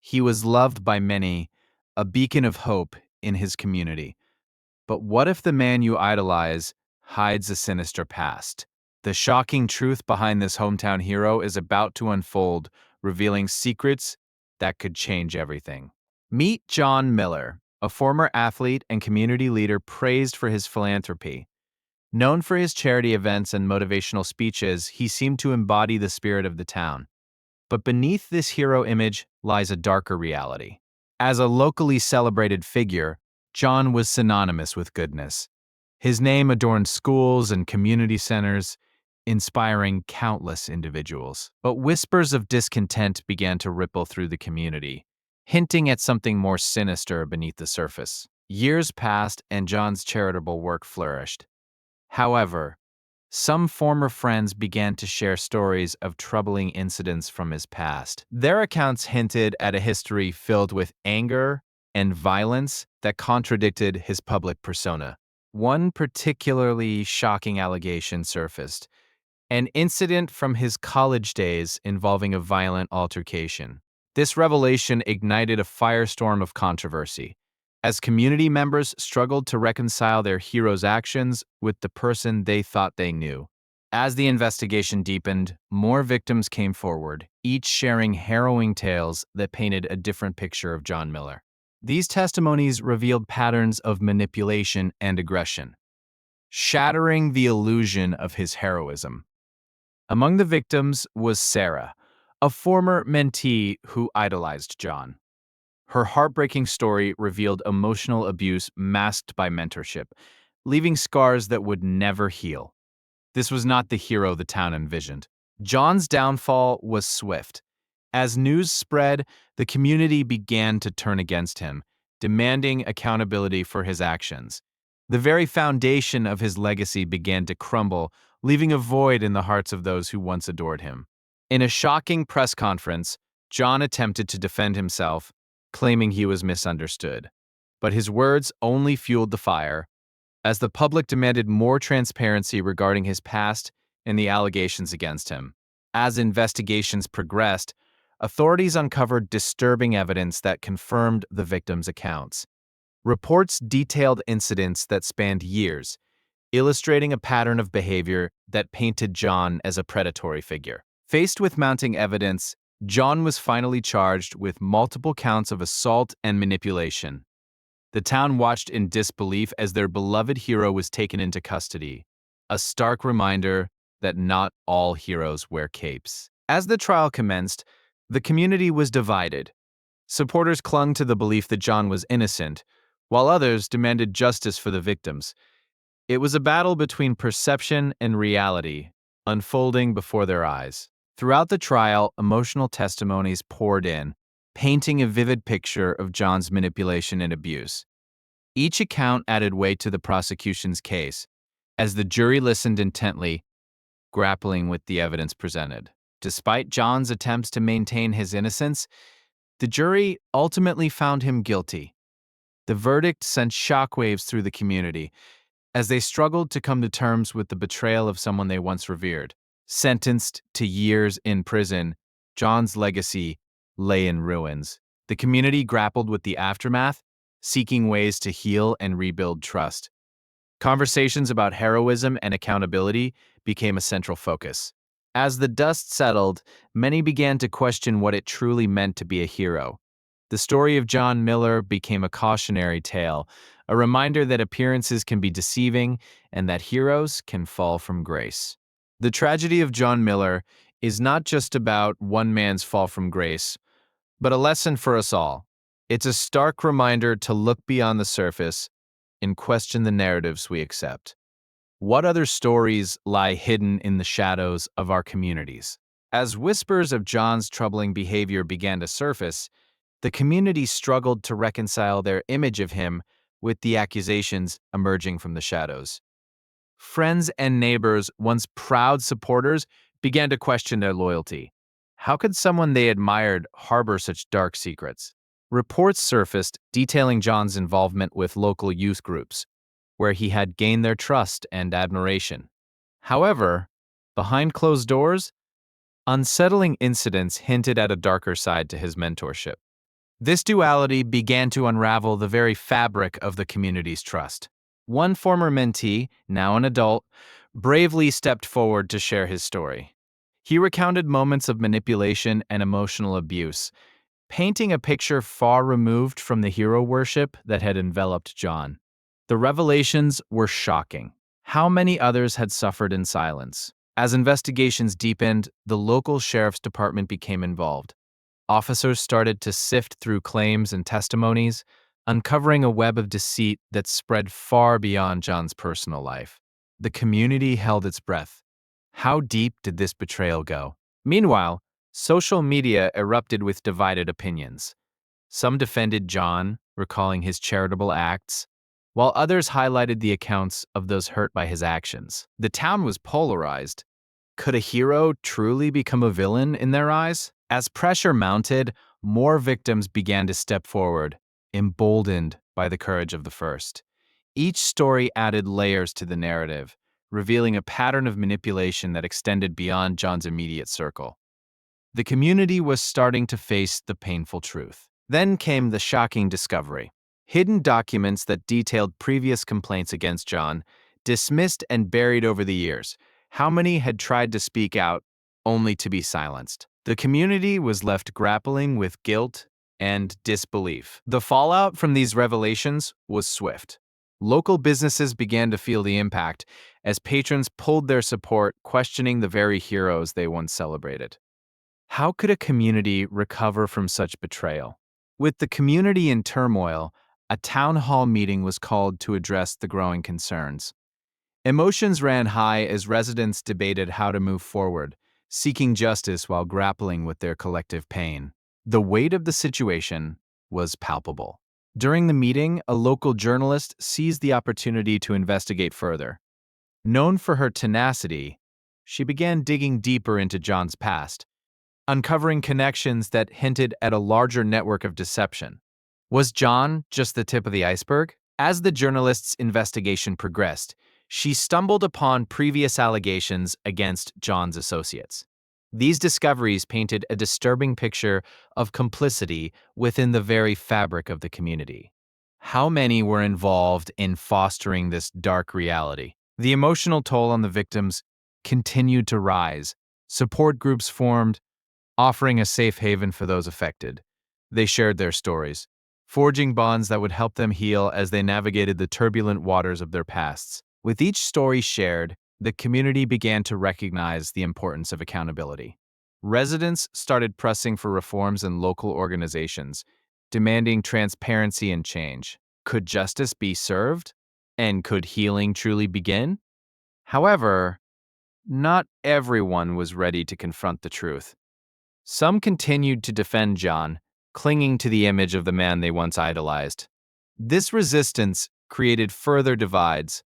He was loved by many, a beacon of hope in his community. But what if the man you idolize hides a sinister past? The shocking truth behind this hometown hero is about to unfold, revealing secrets that could change everything. Meet John Miller, a former athlete and community leader praised for his philanthropy. Known for his charity events and motivational speeches, he seemed to embody the spirit of the town. But beneath this hero image lies a darker reality. As a locally celebrated figure, John was synonymous with goodness. His name adorned schools and community centers, inspiring countless individuals. But whispers of discontent began to ripple through the community, hinting at something more sinister beneath the surface. Years passed and John's charitable work flourished. However, some former friends began to share stories of troubling incidents from his past. Their accounts hinted at a history filled with anger and violence that contradicted his public persona. One particularly shocking allegation surfaced, an incident from his college days involving a violent altercation. This revelation ignited a firestorm of controversy, as community members struggled to reconcile their hero's actions with the person they thought they knew. As the investigation deepened, more victims came forward, each sharing harrowing tales that painted a different picture of John Miller. These testimonies revealed patterns of manipulation and aggression, shattering the illusion of his heroism. Among the victims was Sarah, a former mentee who idolized John. Her heartbreaking story revealed emotional abuse masked by mentorship, leaving scars that would never heal. This was not the hero the town envisioned. John's downfall was swift. As news spread, the community began to turn against him, demanding accountability for his actions. The very foundation of his legacy began to crumble, leaving a void in the hearts of those who once adored him. In a shocking press conference, John attempted to defend himself, claiming he was misunderstood. But his words only fueled the fire, as the public demanded more transparency regarding his past and the allegations against him. As investigations progressed, authorities uncovered disturbing evidence that confirmed the victims' accounts. Reports detailed incidents that spanned years, illustrating a pattern of behavior that painted John as a predatory figure. Faced with mounting evidence, John was finally charged with multiple counts of assault and manipulation. The town watched in disbelief as their beloved hero was taken into custody, a stark reminder that not all heroes wear capes. As the trial commenced, the community was divided. Supporters clung to the belief that John was innocent, while others demanded justice for the victims. It was a battle between perception and reality, unfolding before their eyes. Throughout the trial, emotional testimonies poured in, painting a vivid picture of John's manipulation and abuse. Each account added weight to the prosecution's case, as the jury listened intently, grappling with the evidence presented. Despite John's attempts to maintain his innocence, the jury ultimately found him guilty. The verdict sent shockwaves through the community, as they struggled to come to terms with the betrayal of someone they once revered. Sentenced to years in prison, John's legacy lay in ruins. The community grappled with the aftermath, seeking ways to heal and rebuild trust. Conversations about heroism and accountability became a central focus. As the dust settled, many began to question what it truly meant to be a hero. The story of John Miller became a cautionary tale, a reminder that appearances can be deceiving and that heroes can fall from grace. The tragedy of John Miller is not just about one man's fall from grace, but a lesson for us all. It's a stark reminder to look beyond the surface and question the narratives we accept. What other stories lie hidden in the shadows of our communities? As whispers of John's troubling behavior began to surface, the community struggled to reconcile their image of him with the accusations emerging from the shadows. Friends and neighbors, once proud supporters, began to question their loyalty. How could someone they admired harbor such dark secrets? Reports surfaced detailing John's involvement with local youth groups, where he had gained their trust and admiration. However, behind closed doors, unsettling incidents hinted at a darker side to his mentorship. This duality began to unravel the very fabric of the community's trust. One former mentee, now an adult, bravely stepped forward to share his story. He recounted moments of manipulation and emotional abuse, painting a picture far removed from the hero worship that had enveloped John. The revelations were shocking. How many others had suffered in silence? As investigations deepened, the local sheriff's department became involved. Officers started to sift through claims and testimonies, uncovering a web of deceit that spread far beyond John's personal life. The community held its breath. How deep did this betrayal go? Meanwhile, social media erupted with divided opinions. Some defended John, recalling his charitable acts, while others highlighted the accounts of those hurt by his actions. The town was polarized. Could a hero truly become a villain in their eyes? As pressure mounted, more victims began to step forward, emboldened by the courage of the first. Each story added layers to the narrative, revealing a pattern of manipulation that extended beyond John's immediate circle. The community was starting to face the painful truth. Then came the shocking discovery. Hidden documents that detailed previous complaints against John, dismissed and buried over the years. How many had tried to speak out, only to be silenced? The community was left grappling with guilt and disbelief. The fallout from these revelations was swift. Local businesses began to feel the impact as patrons pulled their support, questioning the very heroes they once celebrated. How could a community recover from such betrayal? With the community in turmoil, a town hall meeting was called to address the growing concerns. Emotions ran high as residents debated how to move forward, seeking justice while grappling with their collective pain. The weight of the situation was palpable. During the meeting, a local journalist seized the opportunity to investigate further. Known for her tenacity, she began digging deeper into John's past, uncovering connections that hinted at a larger network of deception. Was John just the tip of the iceberg? As the journalist's investigation progressed, she stumbled upon previous allegations against John's associates. These discoveries painted a disturbing picture of complicity within the very fabric of the community. How many were involved in fostering this dark reality? The emotional toll on the victims continued to rise. Support groups formed, offering a safe haven for those affected. They shared their stories, forging bonds that would help them heal as they navigated the turbulent waters of their pasts. With each story shared, the community began to recognize the importance of accountability. Residents started pressing for reforms in local organizations, demanding transparency and change. Could justice be served? And could healing truly begin? However, not everyone was ready to confront the truth. Some continued to defend John, clinging to the image of the man they once idolized. This resistance created further divides,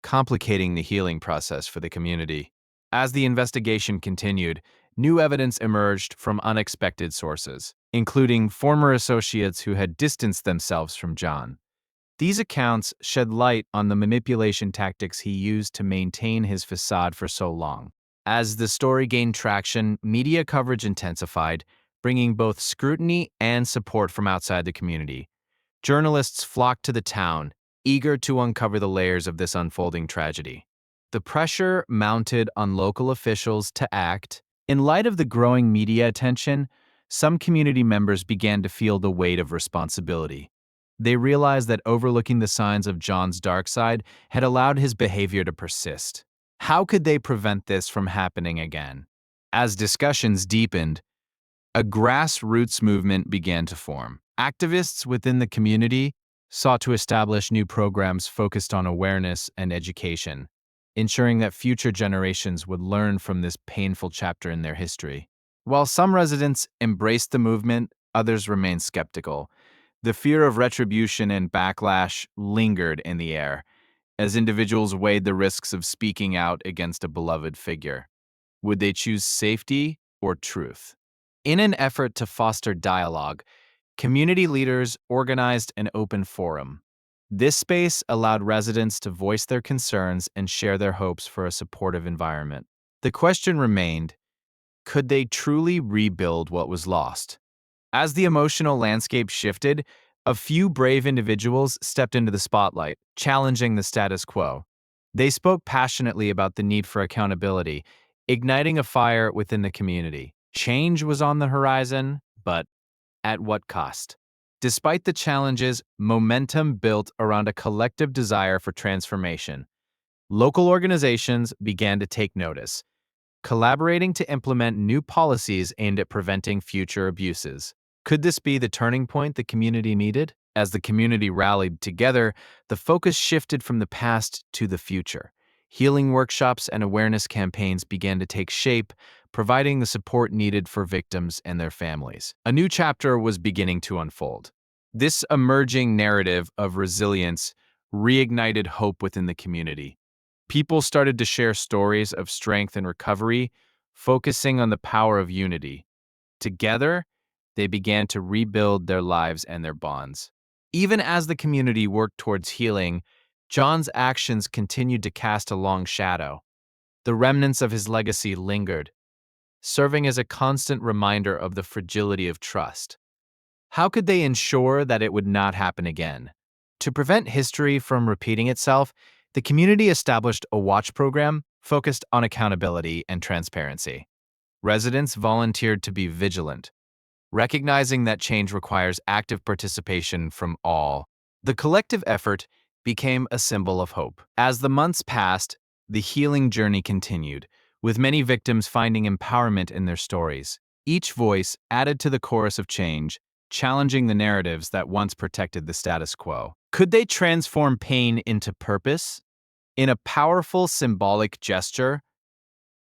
complicating the healing process for the community. As the investigation continued, new evidence emerged from unexpected sources, including former associates who had distanced themselves from John. These accounts shed light on the manipulation tactics he used to maintain his facade for so long. As the story gained traction, media coverage intensified, bringing both scrutiny and support from outside the community. Journalists flocked to the town, eager to uncover the layers of this unfolding tragedy. The pressure mounted on local officials to act. In light of the growing media attention, some community members began to feel the weight of responsibility. They realized that overlooking the signs of John's dark side had allowed his behavior to persist. How could they prevent this from happening again? As discussions deepened, a grassroots movement began to form. Activists within the community sought to establish new programs focused on awareness and education, ensuring that future generations would learn from this painful chapter in their history. While some residents embraced the movement, others remained skeptical. The fear of retribution and backlash lingered in the air as individuals weighed the risks of speaking out against a beloved figure. Would they choose safety or truth? In an effort to foster dialogue, community leaders organized an open forum. This space allowed residents to voice their concerns and share their hopes for a supportive environment. The question remained, could they truly rebuild what was lost? As the emotional landscape shifted, a few brave individuals stepped into the spotlight, challenging the status quo. They spoke passionately about the need for accountability, igniting a fire within the community. Change was on the horizon, but at what cost? Despite the challenges, momentum built around a collective desire for transformation. Local organizations began to take notice, collaborating to implement new policies aimed at preventing future abuses. Could this be the turning point the community needed? As the community rallied together, the focus shifted from the past to the future. Healing workshops and awareness campaigns began to take shape, providing the support needed for victims and their families. A new chapter was beginning to unfold. This emerging narrative of resilience reignited hope within the community. People started to share stories of strength and recovery, focusing on the power of unity. Together, they began to rebuild their lives and their bonds. Even as the community worked towards healing, John's actions continued to cast a long shadow. The remnants of his legacy lingered, serving as a constant reminder of the fragility of trust. How could they ensure that it would not happen again? To prevent history from repeating itself, the community established a watch program focused on accountability and transparency. Residents volunteered to be vigilant, recognizing that change requires active participation from all. The collective effort became a symbol of hope. As the months passed, the healing journey continued, with many victims finding empowerment in their stories. Each voice added to the chorus of change, challenging the narratives that once protected the status quo. Could they transform pain into purpose? In a powerful symbolic gesture,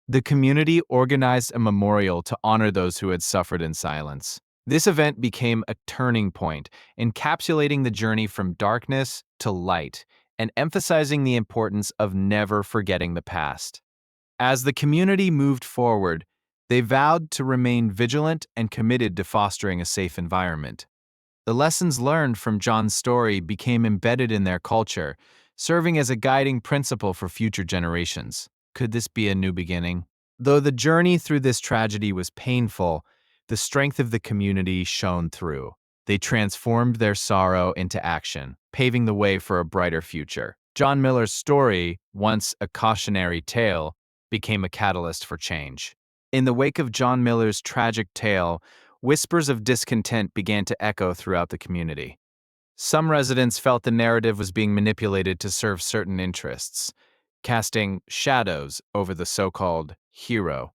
the community organized a memorial to honor those who had suffered in silence. This event became a turning point, encapsulating the journey from darkness to light and emphasizing the importance of never forgetting the past. As the community moved forward, they vowed to remain vigilant and committed to fostering a safe environment. The lessons learned from John's story became embedded in their culture, serving as a guiding principle for future generations. Could this be a new beginning? Though the journey through this tragedy was painful, the strength of the community shone through. They transformed their sorrow into action, paving the way for a brighter future. John Miller's story, once a cautionary tale, became a catalyst for change. In the wake of John Miller's tragic tale, whispers of discontent began to echo throughout the community. Some residents felt the narrative was being manipulated to serve certain interests, casting shadows over the so-called hero.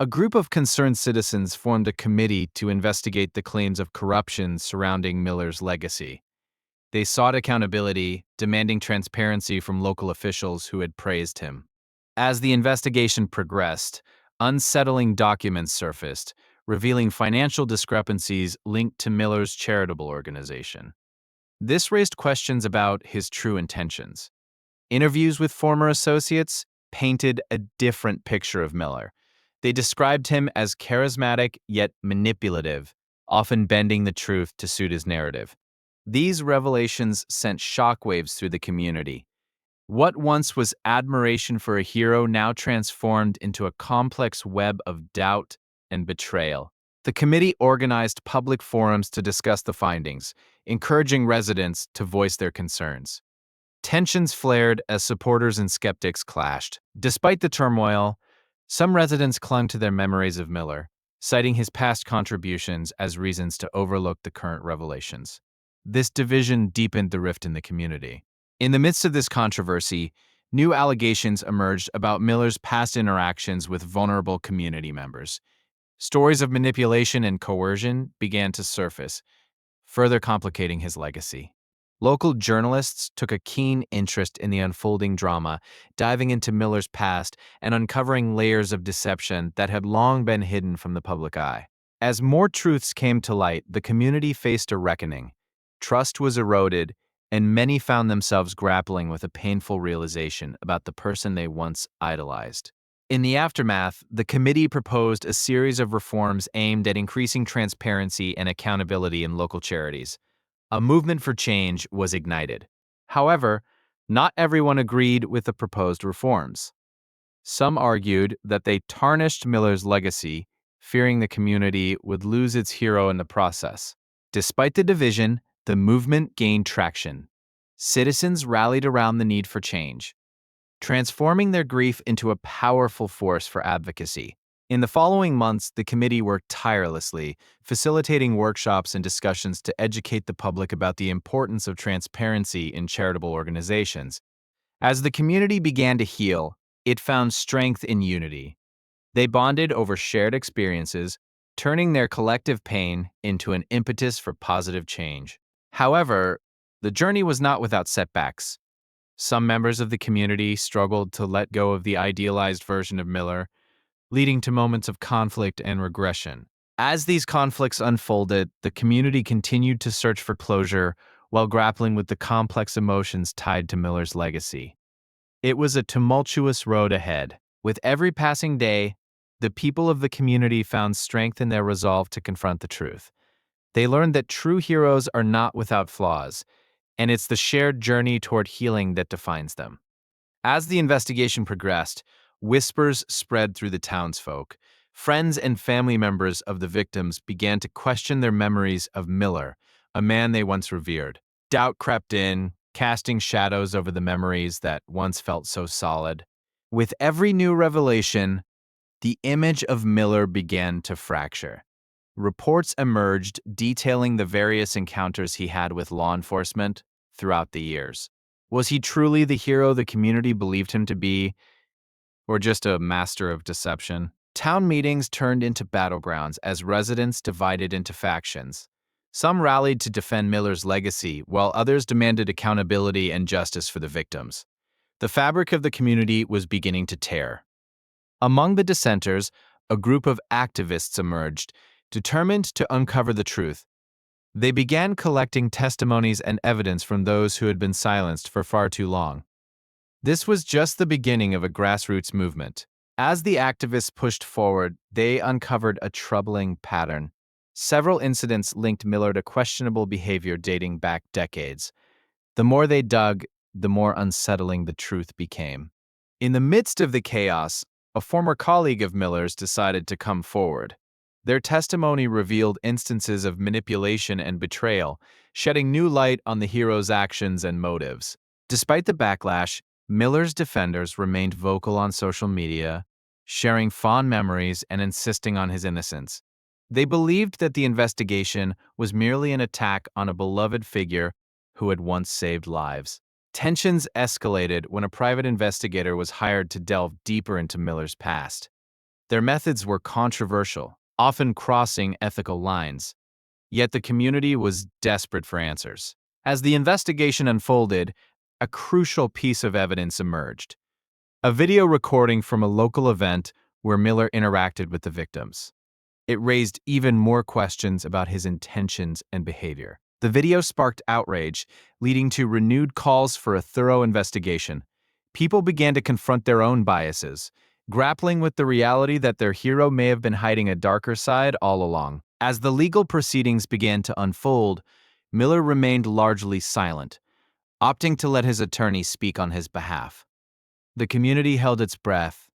A group of concerned citizens formed a committee to investigate the claims of corruption surrounding Miller's legacy. They sought accountability, demanding transparency from local officials who had praised him. As the investigation progressed, unsettling documents surfaced, revealing financial discrepancies linked to Miller's charitable organization. This raised questions about his true intentions. Interviews with former associates painted a different picture of Miller. They described him as charismatic yet manipulative, often bending the truth to suit his narrative. These revelations sent shockwaves through the community. What once was admiration for a hero now transformed into a complex web of doubt and betrayal. The committee organized public forums to discuss the findings, encouraging residents to voice their concerns. Tensions flared as supporters and skeptics clashed. Despite the turmoil, some residents clung to their memories of Miller, citing his past contributions as reasons to overlook the current revelations. This division deepened the rift in the community. In the midst of this controversy, new allegations emerged about Miller's past interactions with vulnerable community members. Stories of manipulation and coercion began to surface, further complicating his legacy. Local journalists took a keen interest in the unfolding drama, diving into Miller's past and uncovering layers of deception that had long been hidden from the public eye. As more truths came to light, the community faced a reckoning. Trust was eroded, and many found themselves grappling with a painful realization about the person they once idolized. In the aftermath, the committee proposed a series of reforms aimed at increasing transparency and accountability in local charities. A movement for change was ignited. However, not everyone agreed with the proposed reforms. Some argued that they tarnished Miller's legacy fearing the community would lose its hero in the process. Despite the division, the movement gained traction. Citizens rallied around the need for change, transforming their grief into a powerful force for advocacy. In the following months, the committee worked tirelessly, facilitating workshops and discussions to educate the public about the importance of transparency in charitable organizations. As the community began to heal, it found strength in unity. They bonded over shared experiences, turning their collective pain into an impetus for positive change. However, the journey was not without setbacks. Some members of the community struggled to let go of the idealized version of Miller, leading to moments of conflict and regression. As these conflicts unfolded, the community continued to search for closure while grappling with the complex emotions tied to Miller's legacy. It was a tumultuous road ahead. With every passing day, the people of the community found strength in their resolve to confront the truth. They learned that true heroes are not without flaws, and it's the shared journey toward healing that defines them. As the investigation progressed, whispers spread through the townsfolk. Friends and family members of the victims began to question their memories of Miller, a man they once revered. Doubt crept in, casting shadows over the memories that once felt so solid. With every new revelation, the image of Miller began to fracture. Reports emerged detailing the various encounters he had with law enforcement throughout the years. Was he truly the hero the community believed him to be, or just a master of deception? Town meetings turned into battlegrounds as residents divided into factions. Some rallied to defend Miller's legacy, while others demanded accountability and justice for the victims. The fabric of the community was beginning to tear. Among the dissenters, a group of activists emerged, determined to uncover the truth. They began collecting testimonies and evidence from those who had been silenced for far too long. This was just the beginning of a grassroots movement. As the activists pushed forward, they uncovered a troubling pattern. Several incidents linked Miller to questionable behavior dating back decades. The more they dug, the more unsettling the truth became. In the midst of the chaos, a former colleague of Miller's decided to come forward. Their testimony revealed instances of manipulation and betrayal, shedding new light on the hero's actions and motives. Despite the backlash, Miller's defenders remained vocal on social media, sharing fond memories and insisting on his innocence. They believed that the investigation was merely an attack on a beloved figure who had once saved lives. Tensions escalated when a private investigator was hired to delve deeper into Miller's past. Their methods were controversial, often crossing ethical lines. Yet the community was desperate for answers. As the investigation unfolded, a crucial piece of evidence emerged: a video recording from a local event where Miller interacted with the victims. It raised even more questions about his intentions and behavior. The video sparked outrage, leading to renewed calls for a thorough investigation. People began to confront their own biases, grappling with the reality that their hero may have been hiding a darker side all along. As the legal proceedings began to unfold, Miller remained largely silent, opting to let his attorney speak on his behalf. The community held its breath,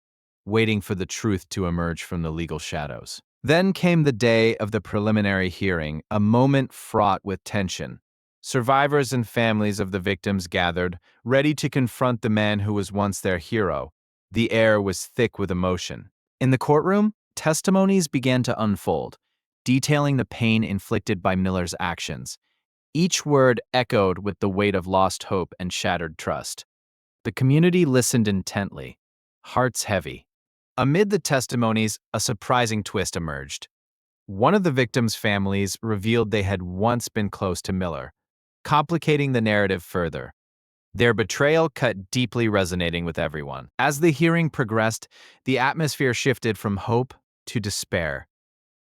waiting for the truth to emerge from the legal shadows. Then came the day of the preliminary hearing, a moment fraught with tension. Survivors and families of the victims gathered, ready to confront the man who was once their hero. The air was thick with emotion. In the courtroom, testimonies began to unfold, detailing the pain inflicted by Miller's actions. Each word echoed with the weight of lost hope and shattered trust. The community listened intently, hearts heavy. Amid the testimonies, a surprising twist emerged. One of the victims' families revealed they had once been close to Miller, complicating the narrative further. Their betrayal cut deeply, resonating with everyone. As the hearing progressed, the atmosphere shifted from hope to despair.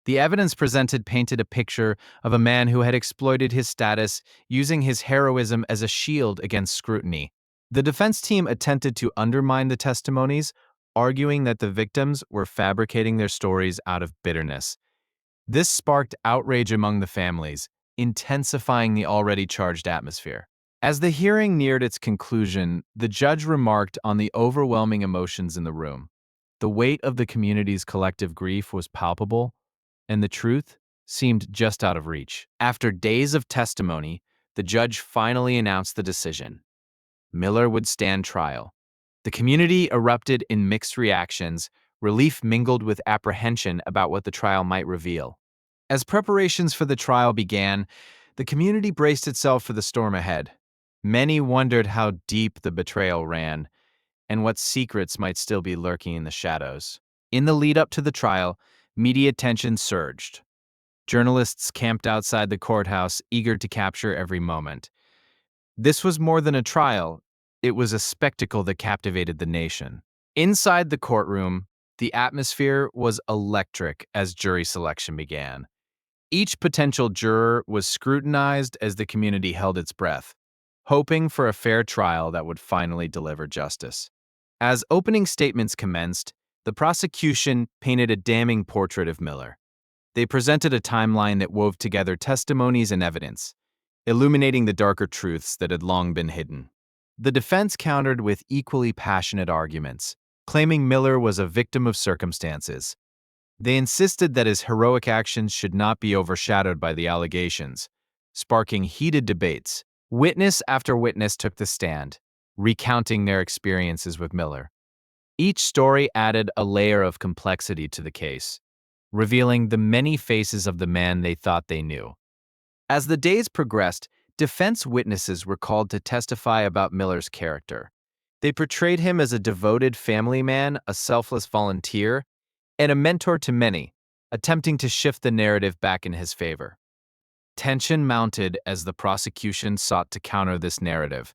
The evidence presented painted a picture of a man who had exploited his status, using his heroism as a shield against scrutiny. The defense team attempted to undermine the testimonies, arguing that the victims were fabricating their stories out of bitterness. This sparked outrage among the families, intensifying the already charged atmosphere. As the hearing neared its conclusion, the judge remarked on the overwhelming emotions in the room. The weight of the community's collective grief was palpable, and the truth seemed just out of reach. After days of testimony, the judge finally announced the decision. Miller would stand trial. The community erupted in mixed reactions, relief mingled with apprehension about what the trial might reveal. As preparations for the trial began, the community braced itself for the storm ahead. Many wondered how deep the betrayal ran and what secrets might still be lurking in the shadows. In the lead up to the trial, media attention surged. Journalists camped outside the courthouse, eager to capture every moment. This was more than a trial, it was a spectacle that captivated the nation. Inside the courtroom, the atmosphere was electric as jury selection began. Each potential juror was scrutinized as the community held its breath, hoping for a fair trial that would finally deliver justice. As opening statements commenced, the prosecution painted a damning portrait of Miller. They presented a timeline that wove together testimonies and evidence, illuminating the darker truths that had long been hidden. The defense countered with equally passionate arguments, claiming Miller was a victim of circumstances. They insisted that his heroic actions should not be overshadowed by the allegations, sparking heated debates. Witness after witness took the stand, recounting their experiences with Miller. Each story added a layer of complexity to the case, revealing the many faces of the man they thought they knew. As the days progressed, defense witnesses were called to testify about Miller's character. They portrayed him as a devoted family man, a selfless volunteer, and a mentor to many, attempting to shift the narrative back in his favor. Tension mounted as the prosecution sought to counter this narrative.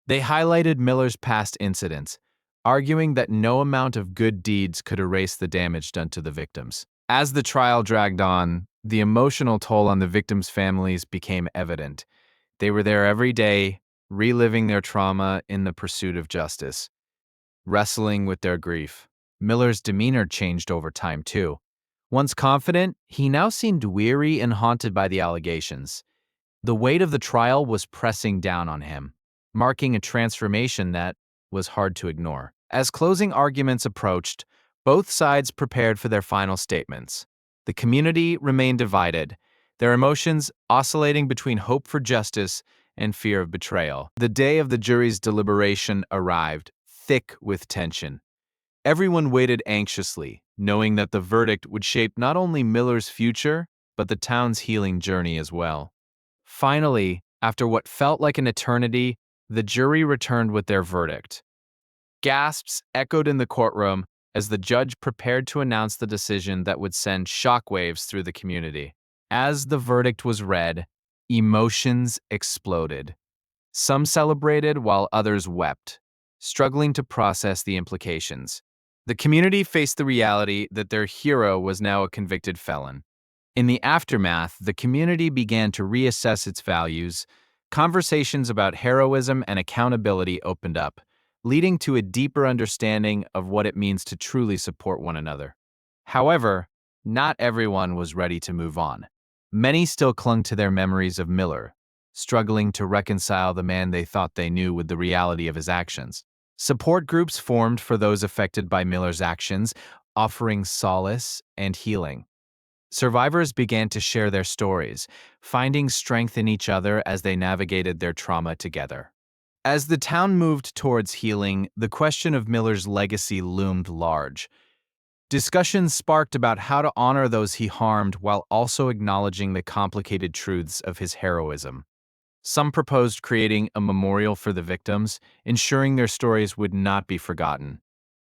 They highlighted Miller's past incidents, arguing that no amount of good deeds could erase the damage done to the victims. As the trial dragged on, the emotional toll on the victims' families became evident. They were there every day, reliving their trauma in the pursuit of justice, wrestling with their grief. Miller's demeanor changed over time, too. Once confident, he now seemed weary and haunted by the allegations. The weight of the trial was pressing down on him, marking a transformation that was hard to ignore. As closing arguments approached, both sides prepared for their final statements. The community remained divided, their emotions oscillating between hope for justice and fear of betrayal. The day of the jury's deliberation arrived, thick with tension. Everyone waited anxiously, knowing that the verdict would shape not only Miller's future, but the town's healing journey as well. Finally, after what felt like an eternity, the jury returned with their verdict. Gasps echoed in the courtroom as the judge prepared to announce the decision that would send shockwaves through the community. As the verdict was read, emotions exploded. Some celebrated while others wept, struggling to process the implications. The community faced the reality that their hero was now a convicted felon. In the aftermath, the community began to reassess its values. Conversations about heroism and accountability opened up, leading to a deeper understanding of what it means to truly support one another. However, not everyone was ready to move on. Many still clung to their memories of Miller, struggling to reconcile the man they thought they knew with the reality of his actions. Support groups formed for those affected by Miller's actions, offering solace and healing. Survivors began to share their stories, finding strength in each other as they navigated their trauma together. As the town moved towards healing, the question of Miller's legacy loomed large. Discussions sparked about how to honor those he harmed while also acknowledging the complicated truths of his heroism. Some proposed creating a memorial for the victims, ensuring their stories would not be forgotten.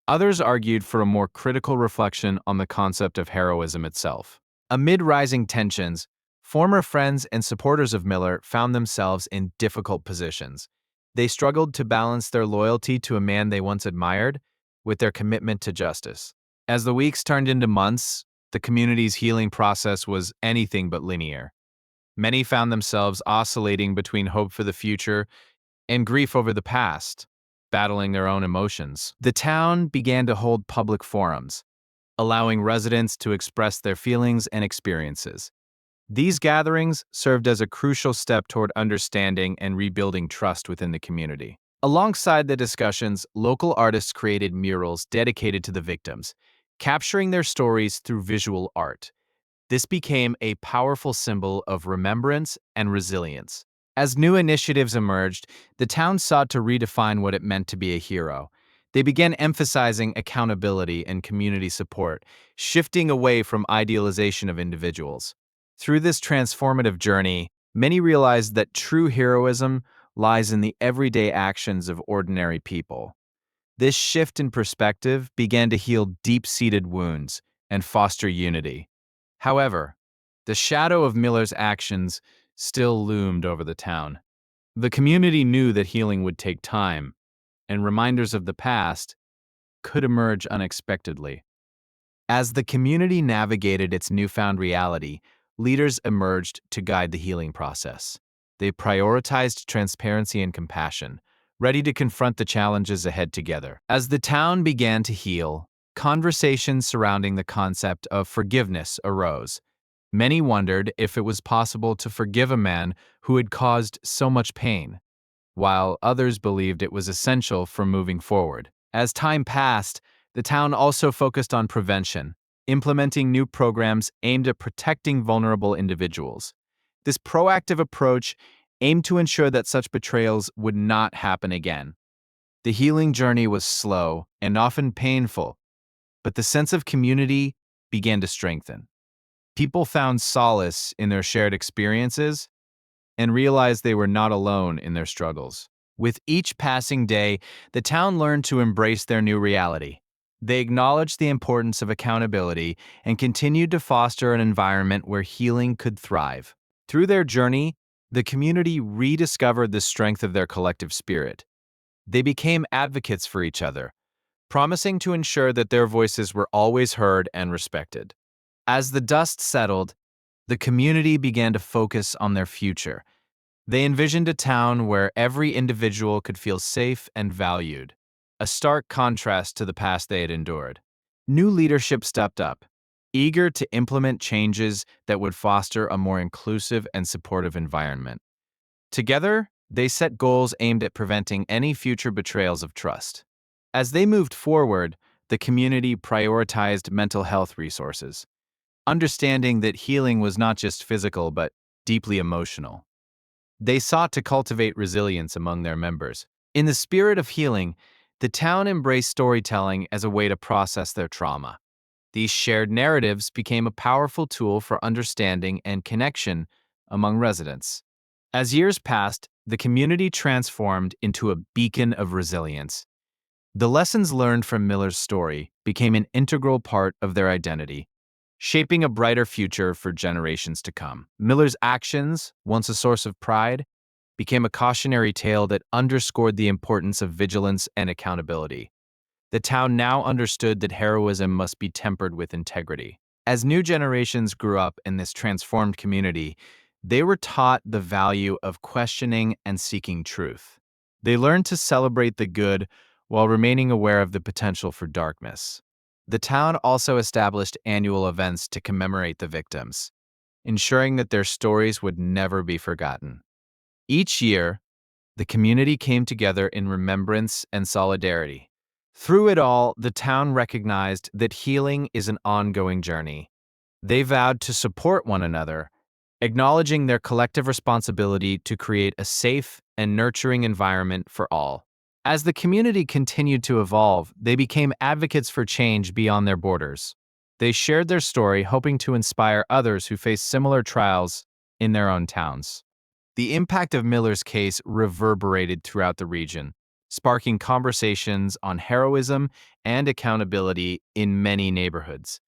Others argued for a more critical reflection on the concept of heroism itself. Amid rising tensions, former friends and supporters of Miller found themselves in difficult positions. They struggled to balance their loyalty to a man they once admired with their commitment to justice. As the weeks turned into months, the community's healing process was anything but linear. Many found themselves oscillating between hope for the future and grief over the past, battling their own emotions. The town began to hold public forums, allowing residents to express their feelings and experiences. These gatherings served as a crucial step toward understanding and rebuilding trust within the community. Alongside the discussions, local artists created murals dedicated to the victims, capturing their stories through visual art. This became a powerful symbol of remembrance and resilience. As new initiatives emerged, the town sought to redefine what it meant to be a hero. They began emphasizing accountability and community support, shifting away from idealization of individuals. Through this transformative journey, many realized that true heroism lies in the everyday actions of ordinary people. This shift in perspective began to heal deep-seated wounds and foster unity. However, the shadow of Miller's actions still loomed over the town. The community knew that healing would take time, and reminders of the past could emerge unexpectedly. As the community navigated its newfound reality, leaders emerged to guide the healing process. They prioritized transparency and compassion, ready to confront the challenges ahead together. As the town began to heal, conversations surrounding the concept of forgiveness arose. Many wondered if it was possible to forgive a man who had caused so much pain, while others believed it was essential for moving forward. As time passed, the town also focused on prevention, implementing new programs aimed at protecting vulnerable individuals. This proactive approach aimed to ensure that such betrayals would not happen again. The healing journey was slow and often painful, but the sense of community began to strengthen. People found solace in their shared experiences and realized they were not alone in their struggles. With each passing day, the town learned to embrace their new reality. They acknowledged the importance of accountability and continued to foster an environment where healing could thrive. Through their journey, the community rediscovered the strength of their collective spirit. They became advocates for each other, promising to ensure that their voices were always heard and respected. As the dust settled, the community began to focus on their future. They envisioned a town where every individual could feel safe and valued, a stark contrast to the past they had endured. New leadership stepped up, eager to implement changes that would foster a more inclusive and supportive environment. Together, they set goals aimed at preventing any future betrayals of trust. As they moved forward, the community prioritized mental health resources, understanding that healing was not just physical but deeply emotional. They sought to cultivate resilience among their members. In the spirit of healing, the town embraced storytelling as a way to process their trauma. These shared narratives became a powerful tool for understanding and connection among residents. As years passed, the community transformed into a beacon of resilience. The lessons learned from Miller's story became an integral part of their identity, shaping a brighter future for generations to come. Miller's actions, once a source of pride, became a cautionary tale that underscored the importance of vigilance and accountability. The town now understood that heroism must be tempered with integrity. As new generations grew up in this transformed community, they were taught the value of questioning and seeking truth. They learned to celebrate the good while remaining aware of the potential for darkness. The town also established annual events to commemorate the victims, ensuring that their stories would never be forgotten. Each year, the community came together in remembrance and solidarity. Through it all, the town recognized that healing is an ongoing journey. They vowed to support one another, acknowledging their collective responsibility to create a safe and nurturing environment for all. As the community continued to evolve, they became advocates for change beyond their borders. They shared their story, hoping to inspire others who face similar trials in their own towns. The impact of Miller's case reverberated throughout the region, sparking conversations on heroism and accountability in many neighborhoods.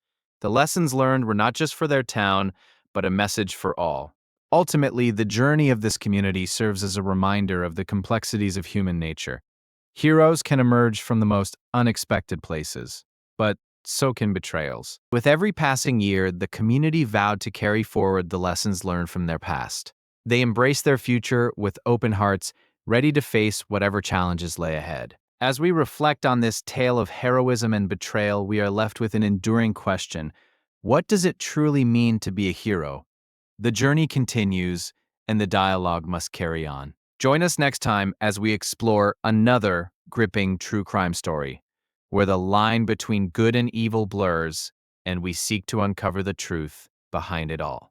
The lessons learned were not just for their town, but a message for all. Ultimately, the journey of this community serves as a reminder of the complexities of human nature. Heroes can emerge from the most unexpected places, but so can betrayals. With every passing year, the community vowed to carry forward the lessons learned from their past. They embraced their future with open hearts, ready to face whatever challenges lay ahead. As we reflect on this tale of heroism and betrayal, we are left with an enduring question: what does it truly mean to be a hero? The journey continues, and the dialogue must carry on. Join us next time as we explore another gripping true crime story, where the line between good and evil blurs, and we seek to uncover the truth behind it all.